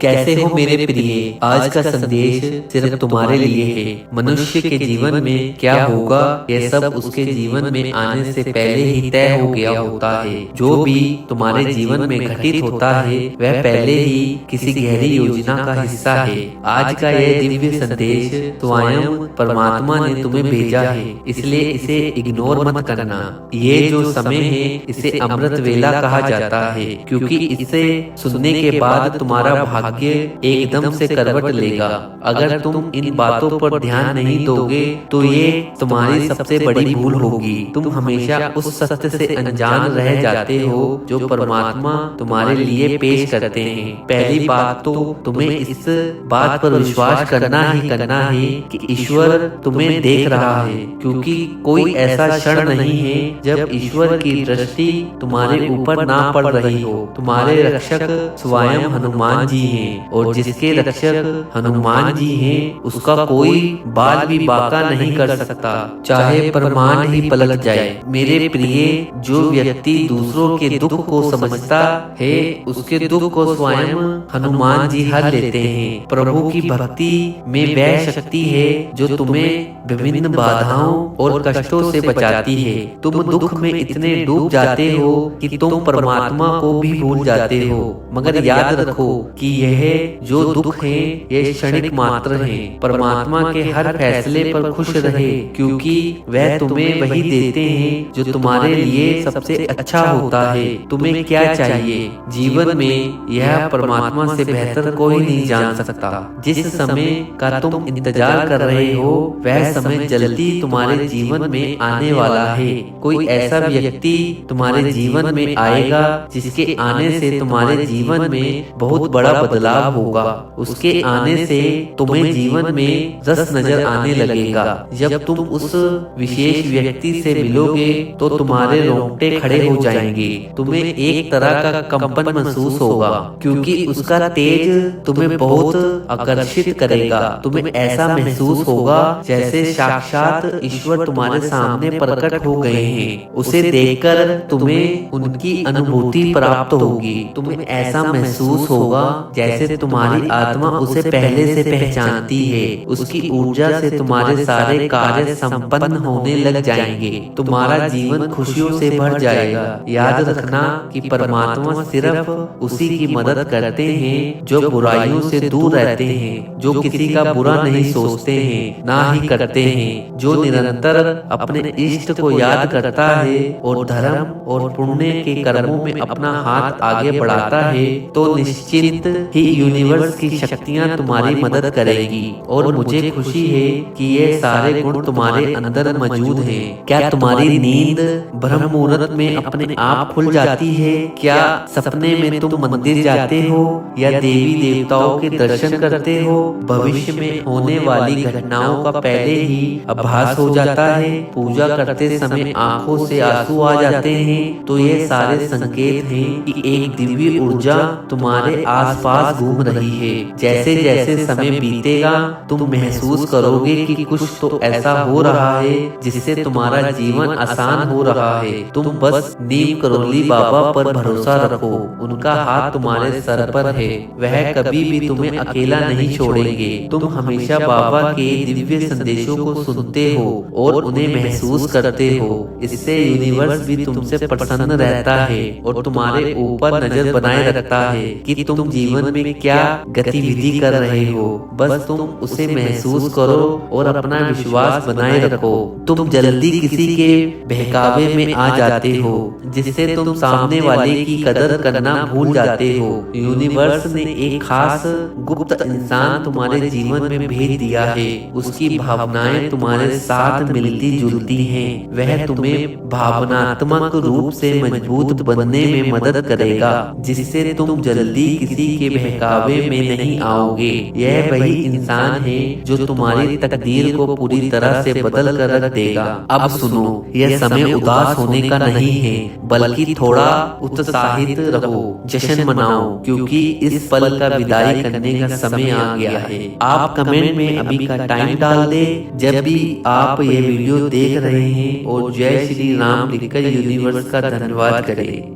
कैसे हो मेरे प्रिय। आज का संदेश सिर्फ तुम्हारे लिए है। मनुष्य के जीवन में क्या होगा यह सब उसके जीवन में आने से पहले ही तय हो गया होता है। जो भी तुम्हारे जीवन में घटित होता है वह पहले ही किसी गहरी योजना का हिस्सा है। आज का यह दिव्य संदेश स्वयं परमात्मा ने तुम्हें भेजा है, इसलिए इसे इग्नोर मत करना। ये जो समय है इसे अमृत वेला कहा जाता है, क्योंकि इसे सुनने के बाद तुम्हारा भाग्य एकदम से करवट लेगा। अगर तुम इन बातों पर ध्यान नहीं दोगे तो ये तुम्हारी सबसे बड़ी भूल होगी। तुम हमेशा उस सत्य से अनजान रह जाते हो जो परमात्मा तुम्हारे लिए पेश करते हैं। पहली बात तो तुम्हें इस बात पर विश्वास करना है कि ईश्वर तुम्हें देख रहा है, क्योंकि कोई ऐसा क्षण नहीं है जब ईश्वर की दृष्टि तुम्हारे ऊपर ना पड़ रही हो। तुम्हारे रक्षक स्वयं हनुमान जी हैं, और जिसके रक्षक हनुमान जी हैं उसका कोई बाल भी बांका नहीं कर सकता, चाहे परमान ही पलट जाए। मेरे प्रिय, जो व्यक्ति दूसरों के दुख को समझता है उसके दुख को स्वयं हनुमान जी हर लेते हैं। प्रभु की भक्ति में वह शक्ति है जो तुम्हें विभिन्न बाधाओं और कष्टों से बचाती है। तुम दुख में इतने डूब जाते हो कि तुम परमात्मा को भी भूल जाते हो, मगर याद रखो कि यह जो दुख है यह क्षणिक मात्र है। परमात्मा के हर फैसले पर खुश रहे, क्योंकि वह तुम्हें वही देते हैं जो तुम्हारे लिए सबसे अच्छा होता है। तुम्हें क्या चाहिए जीवन में यह परमात्मा से बेहतर कोई नहीं जान सकता। जिस समय का तुम इंतजार कर रहे हो वह समय जल्दी तुम्हारे जीवन में आने वाला है। कोई ऐसा व्यक्ति तुम्हारे जीवन में आएगा जिसके आने से तुम्हारे जीवन में बहुत बड़ा बदलाव होगा। उसके आने से तुम्हें जीवन में रस नजर आने लगेगा। जब तुम उस विशेष व्यक्ति से मिलोगे तो तुम्हारे रोंगटे खड़े हो जाएंगे। तुम्हें एक तरह का कंपन महसूस होगा, क्योंकि उसका तेज तुम्हें बहुत आकर्षित करेगा। तुम्हें ऐसा महसूस होगा जैसे साक्षात ईश्वर तुम्हारे सामने प्रकट हो गए हैं। उसे देखकर तुम्हें उनकी अनुभूति प्राप्त होगी। तुम्हें ऐसा महसूस होगा जैसे तुम्हारी आत्मा उसे पहले से पहचानती है। उसकी ऊर्जा से तुम्हारे सारे कार्य संपन्न होने लग जाएंगे। तुम्हारा जीवन खुशियों से भर जाएगा। याद रखना कि परमात्मा सिर्फ उसी की मदद करते हैं जो बुराइयों से दूर रहते हैं, जो किसी का बुरा नहीं सोचते हैं ना ही करते हैं, जो निरंतर अपने इष्ट को याद करता है और धर्म और पुण्य के कर्मों में अपना हाथ आगे बढ़ाता है, तो निश्चित ही यूनिवर्स की शक्तियां तुम्हारी मदद करेगी। और मुझे खुशी है कि ये सारे गुण तुम्हारे अंदर मौजूद हैं। क्या तुम्हारी नींद ब्रह्म मुहूर्त में अपने आप खुल जाती है? क्या सपने में तुम मंदिर जाते हो या देवी देवताओं के दर्शन करते हो? भविष्य में होने वाली घटनाओं का पहले ही आभास हो जाता है? पूजा करते समय आंखों से आंसू आ जाते हैं? तो ये सारे संकेत हैं कि एक दिव्य ऊर्जा तुम्हारे आसपास घूम रही है। जैसे जैसे समय बीतेगा तुम महसूस करोगे कि कुछ तो ऐसा हो रहा है जिससे तुम्हारा जीवन आसान हो रहा है। तुम बस नीम करोली बाबा पर भरोसा रखो। उनका हाथ तुम्हारे सर पर है। वह कभी भी तुम्हें अकेला नहीं छोड़ेंगे। तुम हमेशा बाबा के दिव्य संदेशों को सुनते हो और उन्हें महसूस करते हो। इससे यूनिवर्स भी तुमसे प्रसन्न रहता है और तुम्हारे ऊपर नजर बनाए रखता है कि तुम जीवन में क्या गतिविधि कर रहे हो। बस तुम उसे महसूस करो और अपना विश्वास बनाए रखो। तुम जल्दी किसी के बहकावे में आ जाते हो जिससे तुम सामने वाले की कदर करना भूल जाते हो। यूनिवर्स ने एक खास गुप्त इंसान तुम्हारे जीवन में भेज दिया है। उसकी भावनाएं तुम्हारे साथ मिलती जुलती हैं। वह तुम्हें भावनात्मक रूप से मजबूत बनने में मदद करेगा, जिससे तुम जल्दी किसी के बहकावे में नहीं आओगे। यह वही इंसान है जो तुम्हारी तकदीर को पूरी तरह से बदल कर रख देगा। अब सुनो, यह समय उदास होने का नहीं है, बल्कि थोड़ा उत्साहित रहो, जश्न मनाओ, क्योंकि इस पल का विदाई करने का समय आ गया है। आप कमेंट में अभी का टाइम डाल दे जब भी आप ये वीडियो देख रहे हैं और जय श्री राम लिखकर यूनिवर्स का धन्यवाद करें।